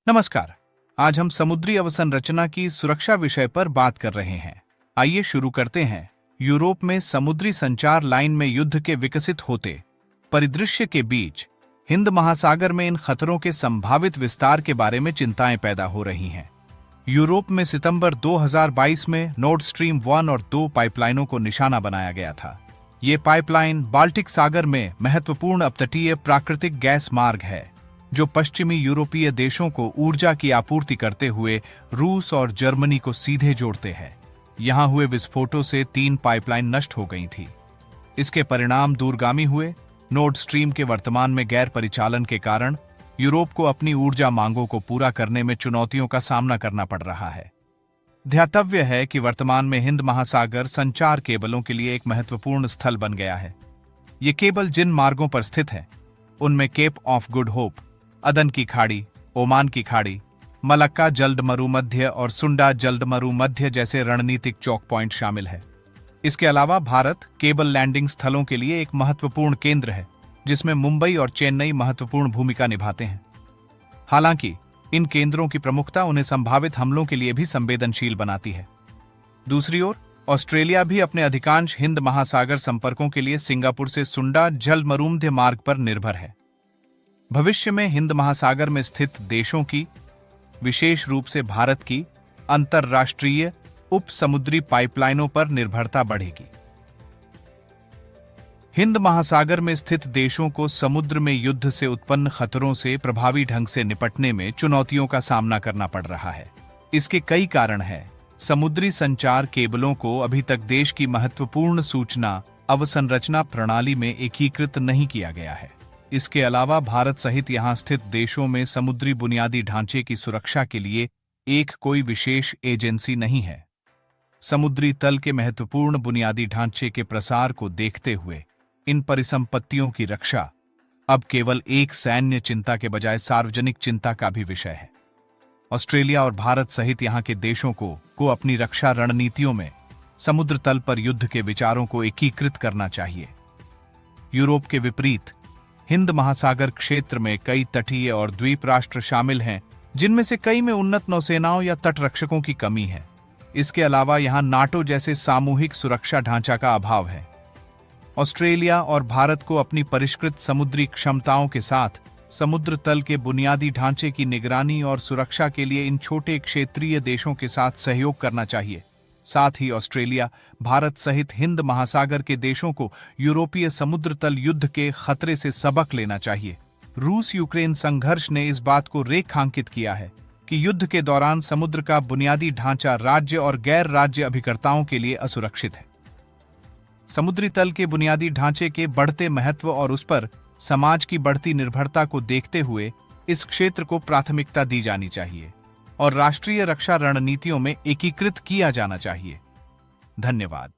नमस्कार। आज हम समुद्री अवसंरचना की सुरक्षा विषय पर बात कर रहे हैं। आइए शुरू करते हैं। यूरोप में समुद्री संचार लाइन में युद्ध के विकसित होते परिदृश्य के बीच हिंद महासागर में इन खतरों के संभावित विस्तार के बारे में चिंताएं पैदा हो रही हैं। यूरोप में सितंबर 2022 में नॉर्ड स्ट्रीम 1 और 2 पाइपलाइनों को निशाना बनाया गया था। ये पाइपलाइन बाल्टिक सागर में महत्वपूर्ण अपतटीय प्राकृतिक गैस मार्ग है, जो पश्चिमी यूरोपीय देशों को ऊर्जा की आपूर्ति करते हुए रूस और जर्मनी को सीधे जोड़ते हैं। यहां हुए विस्फोटों से 3 पाइपलाइन नष्ट हो गई थी। इसके परिणाम दूरगामी हुए। नॉर्ड स्ट्रीम के वर्तमान में गैर परिचालन के कारण यूरोप को अपनी ऊर्जा मांगों को पूरा करने में चुनौतियों का सामना करना पड़ रहा है। ध्यातव्य है कि वर्तमान में हिंद महासागर संचार केबलों के लिए एक महत्वपूर्ण स्थल बन गया है। ये केबल जिन मार्गों पर स्थित है उनमें केप ऑफ गुड होप, अदन की खाड़ी, ओमान की खाड़ी, मलक्का जलडमरू और सुंडा जलडमरू जैसे रणनीतिक चौक पॉइंट शामिल है। इसके अलावा भारत केबल लैंडिंग स्थलों के लिए एक महत्वपूर्ण केंद्र है, जिसमें मुंबई और चेन्नई महत्वपूर्ण भूमिका निभाते हैं। हालांकि इन केंद्रों की प्रमुखता उन्हें संभावित हमलों के लिए भी संवेदनशील बनाती है। दूसरी ओर ऑस्ट्रेलिया भी अपने अधिकांश हिंद महासागर संपर्कों के लिए सिंगापुर से सुंडा जलडमरू मार्ग पर निर्भर है। भविष्य में हिंद महासागर में स्थित देशों की, विशेष रूप से भारत की, अंतरराष्ट्रीय उप समुद्री पाइपलाइनों पर निर्भरता बढ़ेगी। हिंद महासागर में स्थित देशों को समुद्र में युद्ध से उत्पन्न खतरों से प्रभावी ढंग से निपटने में चुनौतियों का सामना करना पड़ रहा है। इसके कई कारण हैं। समुद्री संचार केबलों को अभी तक देश की महत्वपूर्ण सूचना अवसंरचना प्रणाली में एकीकृत नहीं किया गया है। इसके अलावा भारत सहित यहां स्थित देशों में समुद्री बुनियादी ढांचे की सुरक्षा के लिए एक कोई विशेष एजेंसी नहीं है। समुद्री तल के महत्वपूर्ण बुनियादी ढांचे के प्रसार को देखते हुए इन परिसंपत्तियों की रक्षा अब केवल एक सैन्य चिंता के बजाय सार्वजनिक चिंता का भी विषय है। ऑस्ट्रेलिया और भारत सहित यहां के देशों को अपनी रक्षा रणनीतियों में समुद्र तल पर युद्ध के विचारों को एकीकृत करना चाहिए। यूरोप के विपरीत हिंद महासागर क्षेत्र में कई तटीय और द्वीप राष्ट्र शामिल हैं, जिनमें से कई में उन्नत नौसेनाओं या तटरक्षकों की कमी है। इसके अलावा यहां नाटो जैसे सामूहिक सुरक्षा ढांचा का अभाव है। ऑस्ट्रेलिया और भारत को अपनी परिष्कृत समुद्री क्षमताओं के साथ समुद्र तल के बुनियादी ढांचे की निगरानी और सुरक्षा के लिए इन छोटे क्षेत्रीय देशों के साथ सहयोग करना चाहिए। साथ ही ऑस्ट्रेलिया, भारत सहित हिंद महासागर के देशों को यूरोपीय समुद्र तल युद्ध के खतरे से सबक लेना चाहिए। रूस यूक्रेन संघर्ष ने इस बात को रेखांकित किया है कि युद्ध के दौरान समुद्र का बुनियादी ढांचा राज्य और गैर राज्य अभिकर्ताओं के लिए असुरक्षित है। समुद्री तल के बुनियादी ढांचे के बढ़ते महत्व और उस पर समाज की बढ़ती निर्भरता को देखते हुए इस क्षेत्र को प्राथमिकता दी जानी चाहिए और राष्ट्रीय रक्षा रणनीतियों में एकीकृत किया जाना चाहिए। धन्यवाद।